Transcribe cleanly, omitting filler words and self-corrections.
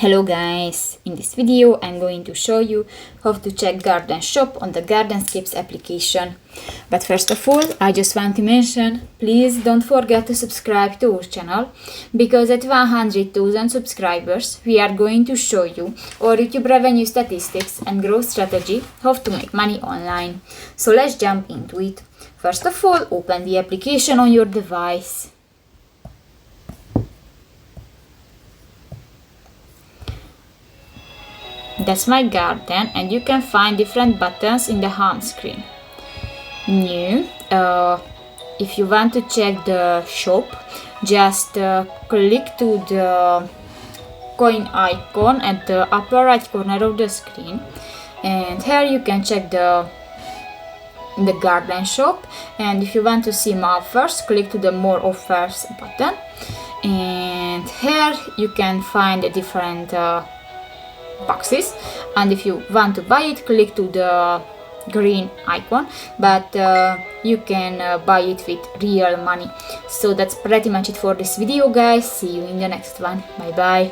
Hello guys, in this video I'm going to show you how to check Garden Shop on the Gardenscapes application. But first of all, I just want to mention, please don't forget to subscribe to our channel, because at 100,000 subscribers we are going to show you our YouTube revenue statistics and growth strategy, how to make money online. So let's jump into it. First of all, open the application on your device. That's my garden, and you can find different buttons in the home screen. New, if you want to check the shop, just click to the coin icon at the upper right corner of the screen, and here you can check the garden shop. And if you want to see more offers, click to the more offers button, and here you can find the different boxes, and if you want to buy it, click to the green icon, but you can buy it with real money. So that's pretty much it for this video, guys. See you in the next one. Bye bye.